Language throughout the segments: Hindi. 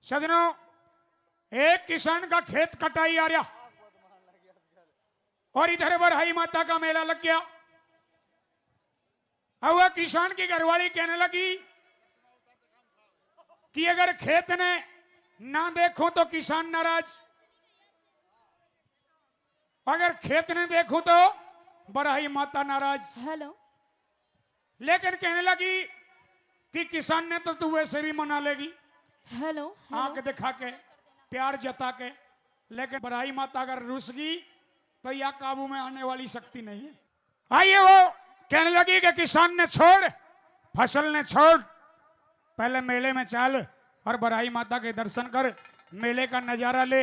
सजनों, एक किसान का खेत कटाई आ रहा और इधर बरहाई माता का मेला लग गया। अब वह किसान की घरवाली कहने लगी कि अगर खेत ने ना देखो तो किसान नाराज, अगर खेत ने देखो तो बरहाई माता नाराज। हेलो, लेकिन कहने लगी कि किसान ने तो तू वैसे भी मना लेगी, हेलो, आंख दिखा के, प्यार जता के, लेकिन बरहाई माता अगर रुस गई तो यह काबू में आने वाली शक्ति नहीं है। आइए, वो कहने लगी कि किसान ने छोड़, फसल ने छोड़, पहले मेले में चल और बरहाई माता के दर्शन कर, मेले का नजारा ले,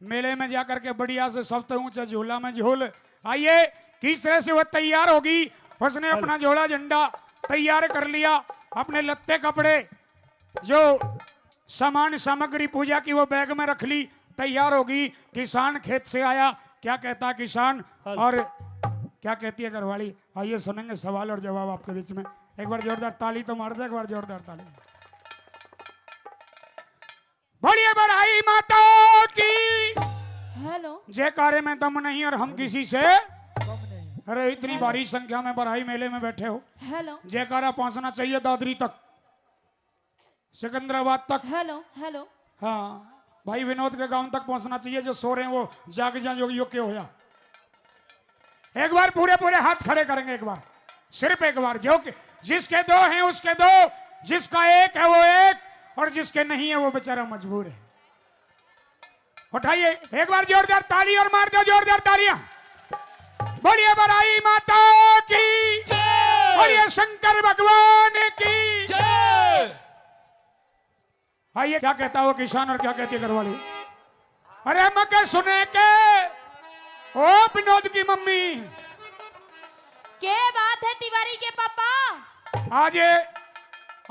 मेले में जाकर के बढ़िया से सबसे ऊंचा झूला में झूल। आइए, किस तरह से वह तैयार होगी। उसने अपना झोला झंडा तैयार कर लिया, अपने लत्ते कपड़े जो सामान सामग्री पूजा की वो बैग में रख ली, तैयार होगी। किसान खेत से आया, क्या कहता किसान और क्या कहती है घरवाली, आइए सुनेंगे सवाल और जवाब आपके बीच में। एक बार जोरदार ताली तो मार दे, एक बार जोरदार ताली। बढ़िया बरहाई माता की हेलो। जयकारे में दम नहीं और हम किसी से, अरे इतनी भारी संख्या में बरहाई मेले में बैठे हो, हेलो, जयकारा पहुंचना चाहिए दादरी तक, सिकंदराबाद तक। Hello, hello. हाँ, भाई विनोद के गांव तक पहुंचना चाहिए, जो सो रहे हैं वो जाग जा, जो के होया। एक बार पूरे पूरे हाथ खड़े करेंगे, एक बार, सिर्फ एक बार। जो जिसके दो हैं उसके दो, जिसका एक है वो एक, और जिसके नहीं है वो बेचारा मजबूर है। उठाइए एक बार जोरदार ताली और मार दो जोरदार तालियां। बोलिए बरहाई माता की जय, बोलिए शंकर भगवान की जय। आइए, क्या कहता वो किसान और क्या कहती है घरवाली। अरे मके सुने के ओ विनोद की मम्मी, क्या बात है तिवारी के पापा?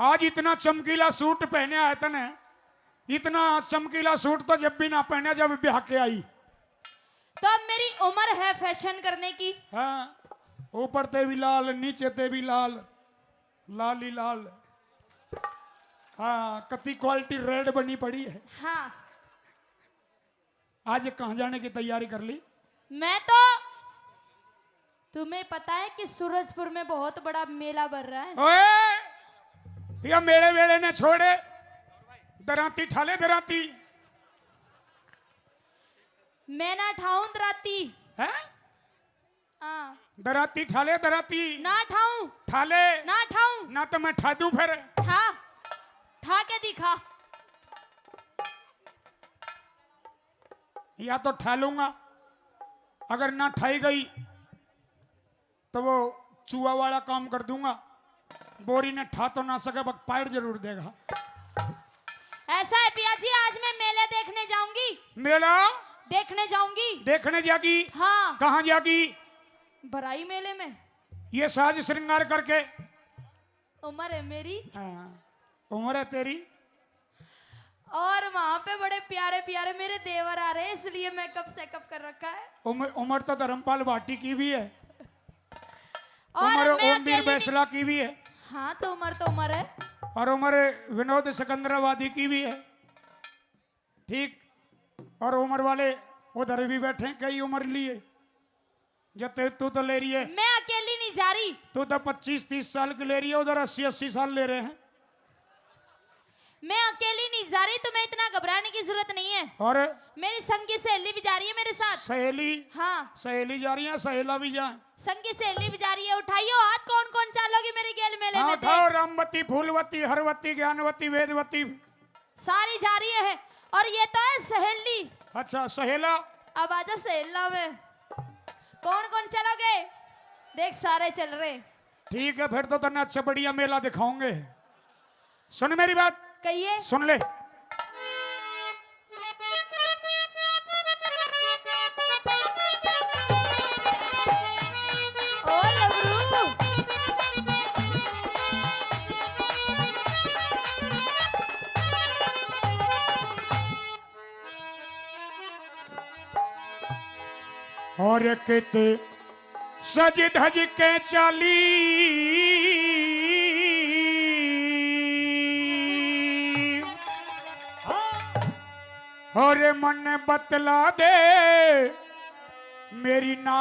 आज इतना चमकीला सूट पहने आए तने, इतना चमकीला सूट तो जब भी ना पहने जब ब्याह के आई। तो अब मेरी उम्र है फैशन करने की। हाँ, ऊपर ते भी लाल, नीचे ते भी लाल, लाल ही लाल। हाँ, कति क्वालिटी रेड बनी पड़ी है। हाँ, आज कहाँ जाने की तैयारी कर ली? मैं तो, तुम्हें पता है कि सूरजपुर में बहुत बड़ा मेला भर रहा है। ओए, ये मेले वेले ने छोड़े, दराती ठाले दराती। मैं ना ठाऊं दराती है? हाँ, दराती ठाले दराती ना ठाऊं, ठाले ना ठाऊं, ना तो मैं ठा दूं फिर। ठा के दिखा। या तो ठा लूंगा, अगर ना ठाई गई तो वो चूहा वाला काम कर दूंगा, बोरी ने ठा तो ना सके बक पैर जरूर देगा। ऐसा है पिया जी, आज मैं मेले देखने जाऊंगी। मेला देखने जाऊंगी। देखने जागी? हाँ। कहाँ जागी? बरहाई मेले में। ये साज श्रृंगार करके? उम्र है मेरी। हाँ, उम्र है तेरी। और वहां पे बड़े प्यारे प्यारे मेरे देवर आ रहे हैं, इसलिए मेकअप सेकअप कर रखा है। उम्र तो धर्मपाल भाटी की भी है, और उम्र मैं ओमवीर बैसला की भी है। हाँ, तो उम्र है। और उम्र विनोद सिकंदराबादी की भी है, ठीक। और उम्र वाले उधर भी बैठे हैं, कई उम्र लिए। जब तू तो ले रही है, मैं अकेली नहीं जा रही। तू तो 25-30 साल की ले रही है, उधर 80-80 साल ले रहे हैं। मैं अकेली नहीं जा रही, तुम्हें इतना घबराने की जरूरत नहीं है। और मेरी संगी सहेली भी जा रही है मेरे साथ। सहेली? हाँ, सहेली जा रही है, सहेला भी जाए। संगी सहेली भी जा रही है। उठाइयो हाथ, कौन कौन चालोगी मेरे गेल मेले में? उठाओ, रामवती, फूलवती, हरवती, ज्ञानवती, वेदवती, सारी जा रही है। और ये तो है सहेली। अच्छा, सहेला। अब आजा सहेला में, कौन कौन चलोगे? देख, सारे चल रहे। ठीक है, फिर तो तन्ने अच्छा बढ़िया मेला दिखाओगे। सुन मेरी बात, कहिए। सुन ले। ओ लवरू, और कित सज धज के चाली, और मन बतला दे मेरी ना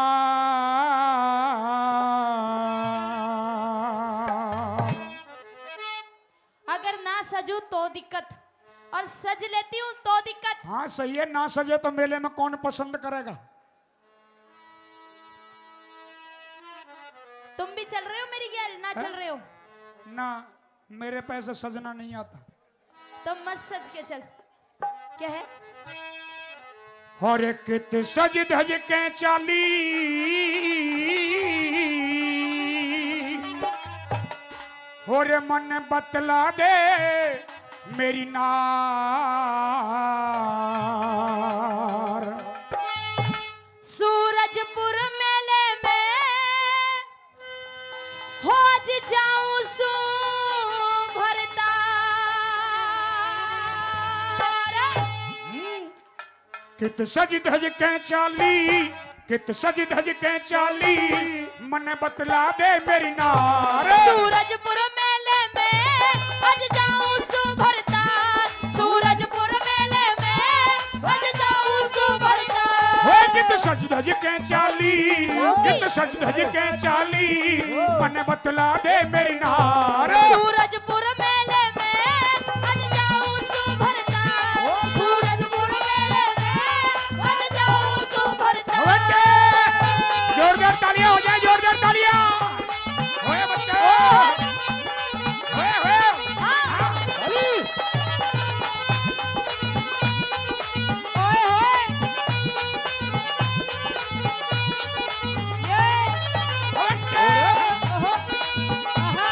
अगर ना सजू तो दिक्कत, और सज लेती हूँ तो दिक्कत। हाँ सही है, ना सजे तो मेले में कौन पसंद करेगा। तुम भी चल रहे हो मेरी गैल, ना चल रहे हो ना, मेरे पैसे सजना नहीं आता। तो मत सज के चल। क्या है? और कित सज धज के चाली और मन बतला दे मेरी नार। सूरजपुर मेले में होज जाऊं सू भरता। कित सज धज के चाली, कित सज धज के चाली मन बतला दे मेरी नार। सूरजपुर मेले में होज जाऊं सू भरता। सूरजपुर मेले में होज जाऊं सू भरता। हे कित सज धज के चाली, कित सज धज के चाली मन बतला दे मेरी नार। सूरजपुर मेले में होज जाऊं सू भरता। सूरजपुर मेले में होज जाऊं सू भरता। जोरदार तालियां हो जाए, जोरदार तालियां होए बच्चे, होए होए। ओए होए ये बच्चे। ओहो आहा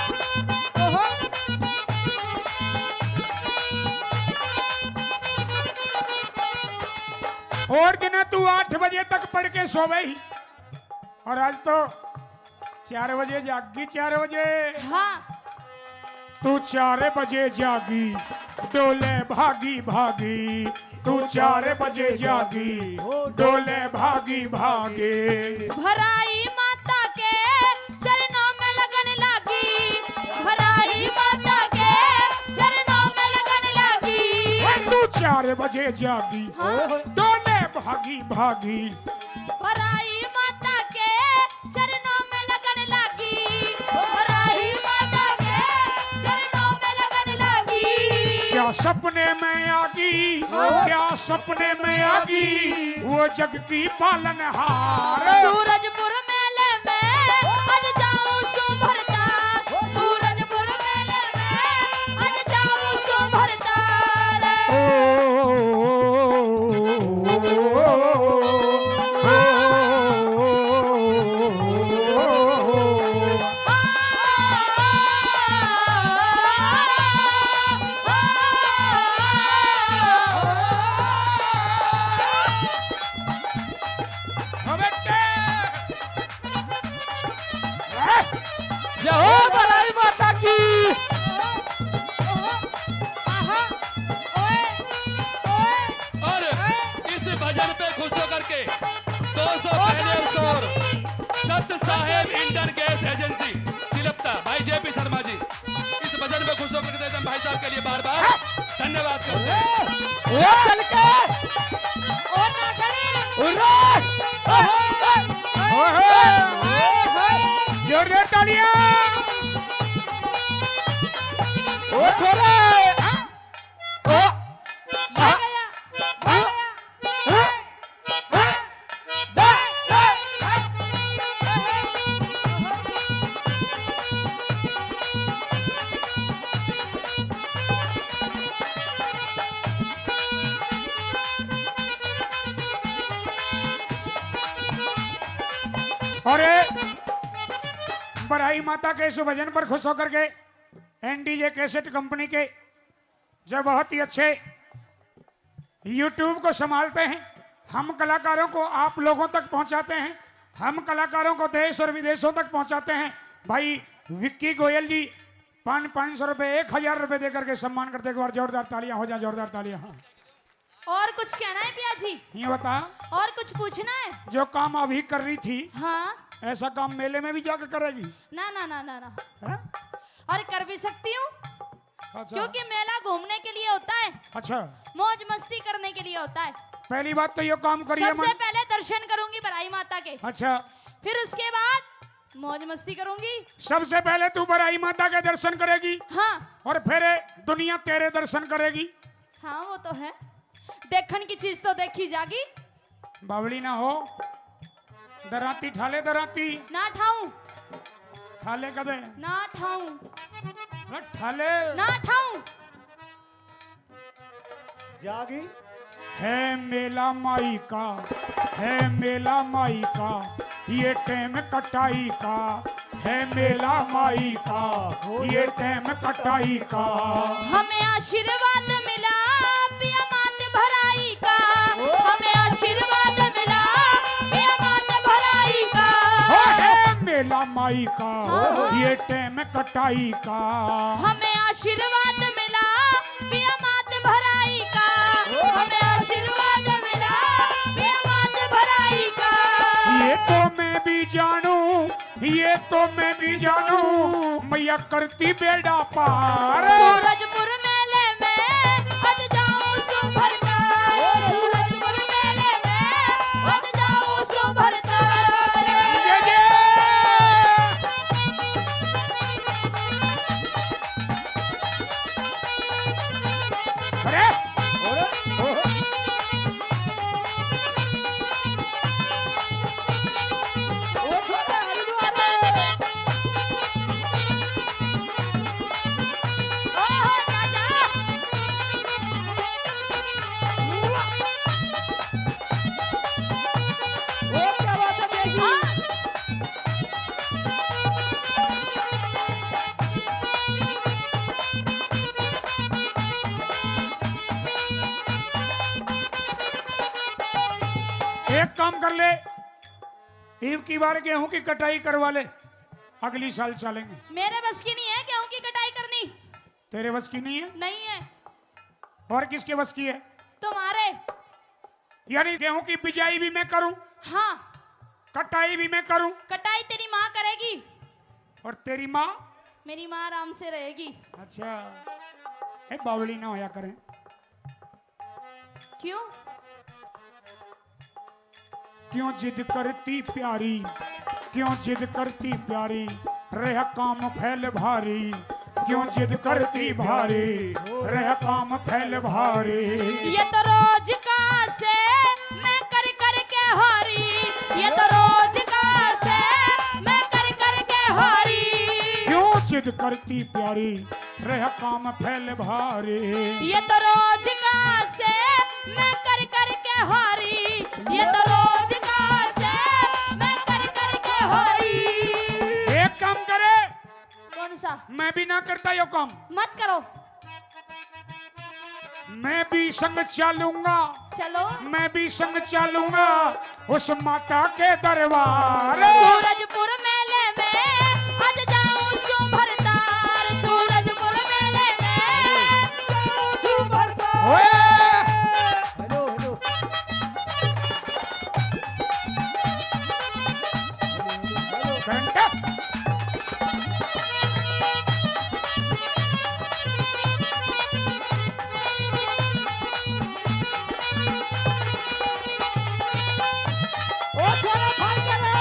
ओहो। और दिन तू 8 बजे तक पढ़ के सो गई और आज तो 4 बजे जागी। 4 बजे हाँ तू 4 बजे जागी, डोले भागी भागी। तू 4 बजे जागी, डोले भागी भागे। भराई माता के चरणों में लगन लागी। भराई माता के चरणों में लगन लागी। तू 4 बजे जागी, हाँ। डोले भागी भागी। भराई माता के चरणों में लगन लागी। भराई माता के चरणों में लगन लागी। क्या सपने में आगी, क्या सपने में आगी वो जग की पालनहार। सूरजपुर मेले में आज जाऊं सो भरता। सूरजपुर मेले में आज जाऊं सो भरता रे। ओ, जय हो बड़ाई माता की। और इस भजन पे खुश होकर के 200 पहले और शोर सत्य साहेब इंटर गैस एजेंसी तिलपता भाई जेपी शर्मा जी इस भजन पे खुश होकर के देते हैं भाई साहब के लिए बार बार धन्यवाद करते हैं। वो चल के जोरदार तालियां। ओ छोरा ओ और बराई माता के इस भजन पर खुश होकर के एनडीजे कैसेट कंपनी के जो बहुत ही अच्छे यूट्यूब को संभालते हैं, हम कलाकारों को आप लोगों तक पहुंचाते हैं, हम कलाकारों को देश और विदेशों तक पहुंचाते हैं। भाई विक्की गोयल जी 500 रुपये 1000 रुपये देकर के सम्मान करते। एक बार जोरदार तालियां हो जाए, जोरदार तालियां। हाँ और कुछ कहना है पिया जी? ये बता, और कुछ पूछना है? जो काम अभी कर रही थी हाँ ऐसा काम मेले में भी जाकर करेगी? ना ना ना ना ना। है? और कर भी सकती हूँ। अच्छा क्योंकि मेला घूमने के लिए होता है, अच्छा, मौज मस्ती करने के लिए होता है। पहली बात तो ये काम करिए सबसे मन। पहले दर्शन करूंगी बराई माता के, अच्छा, फिर उसके बाद मौज मस्ती करूंगी। सबसे पहले तू बराई माता के दर्शन करेगी हाँ और फिर दुनिया तेरे दर्शन करेगी। हाँ वो तो है, देखने की चीज तो देखी जागी। बावली ना हो, दराती ठाले, दराती ना ठाऊं, ठाले कदे ना ठाऊं, ठाले ना ठाऊं। जागी है मेला माई का, है मेला माई का, ये टाइम कटाई का, है मेला माई का, ये टाइम कटाई का। हमें आशीर्वाद मिला पिया मात भराई का, हमें आशीर्वाद मिला पिया मात भराई का। हो है मेला माई का, हाँ। ये टाइम कटाई का। हमें आशीर्वाद मिला पिया मात भराई का, हमें आशीर्वाद मिला पिया मात भराई का। ये तो मैं भी जानू, ये तो मैं भी जानू, मैया करती बेड़ा पार। सूरजपुर मेले में आज जाऊं सुभरता, सूरजपुर मेले में आज जाऊं सुभरता। ये ये। अरे ओहो चाचा, हाँ, एक काम कर ले, ईव की बार गेहूं की कटाई करवा ले, अगली साल चलेंगे। मेरे बस की नहीं है गेहूं की कटाई करनी, तेरे बस की नहीं है नहीं है और किसके बस की है? तुम्हारे। यानी गेहूं की बिजाई भी मैं करूं, हाँ, कटाई भी मैं करूं, कटाई तेरी माँ करेगी, और तेरी माँ? मेरी माँ आराम से रहेगी। अच्छा, ए बावली ना होया करें। क्यों? क्यों जिद करती प्यारी, क्यों जिद करती प्यारी, रह काम फैल भारी, क्यों जिद करती भारी, रह काम फैल भारी। ये तो रोज का से मैं कर कर के हारी, ये तो रोज का से मैं कर कर के हारी। क्यों जिद करती प्यारी, रह काम फैल भारी। ये तो रोज का से मैं कर कर के हारी, ये तो रोज का से मैं कर कर के हारी। एक काम करे, कौन सा? मैं भी ना करता यो काम, मत करो, मैं भी संग चलूंगा, चलो। मैं भी संग चलूंगा उस माता के दरबार। सूरजपुर मेले में आज जाऊं सुभरतार, सूरजपुर मेले में ओए! हेलो हेलो घंटा ओ छोरा भाई करे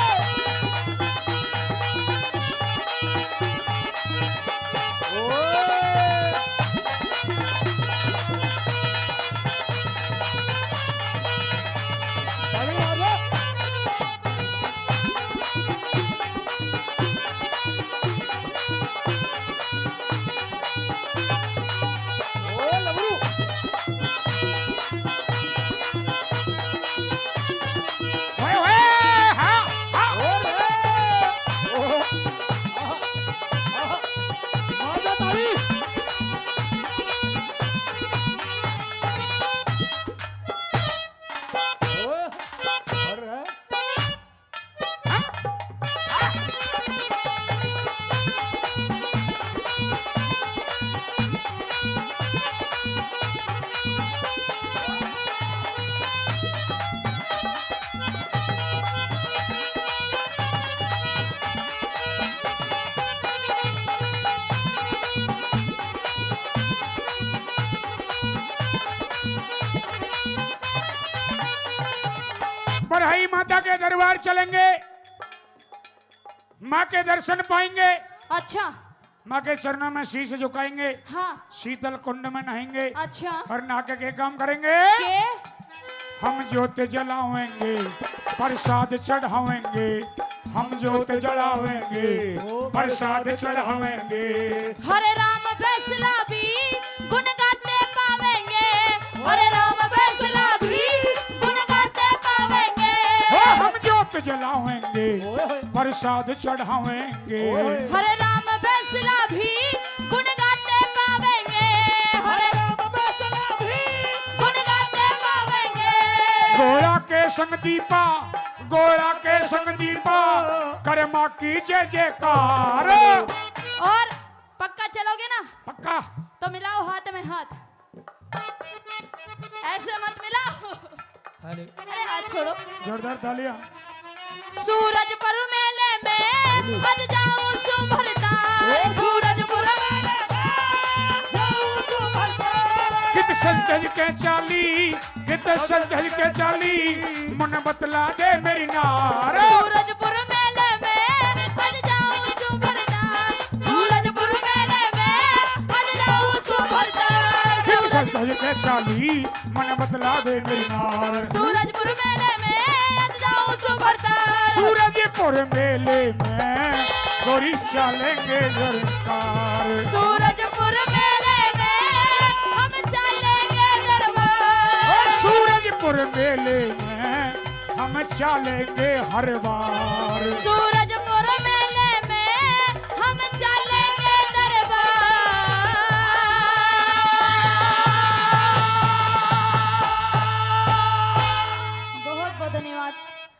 बरहाई माता के दरबार चलेंगे, माँ के दर्शन पाएंगे, अच्छा माँ के चरणों में शीश झुकाएंगे, हाँ शीतल कुंड में नहाएंगे अच्छा और नहा के काम करेंगे। के हम ज्योत जलावेंगे, प्रसाद चढ़ावेंगे, हम ज्योत जलावेंगे, प्रसाद चढ़ावेंगे। हरे राम फैसला भी गुण गाते पावेंगे, हरे राम फैसला भी गुण गाते पावेंगे। हम ज्योत जलावेंगे, प्रसाद चढ़ावेंगे। हरे राम फैसला भी गुण गाते पावेंगे, हरे राम फैसला भी गुण गाते पावेंगे। गोरा के संग दीपा, गोरा के संग दीपा, कर्मा की जय जयकार। और पक्का चलोगे ना? पक्का। तो मिलाओ हाथ में हाथ, ऐसे मत मिलाओ, अरे हाथ छोड़ो। जोरदार तालियां। सूरजपुर मेले में आज जाऊं सुभरता, सूरजपुर मेले में जाऊं सुभरता। कित सज धज के चाली, कित सज धज के चाली, मन बतला दे मेरी नार। सूरजपुर मेले में आज जाऊं सुभरता, सूरजपुर मेले में आज जाऊं सुभरता। कित सज धज के चाली, मन बतला दे मेरी नार। सूरजपुर मेले में आज जाऊं सुभरता। सूरजपुर मेले में गोरी चलेंगे दरबार। सूरजपुर मेले में हम चलेंगे दरबार। सूरजपुर मेले में हम चलेंगे हर बार। सूरजपुर मेले में हम चलेंगे दरबार। बहुत बहुत धन्यवाद।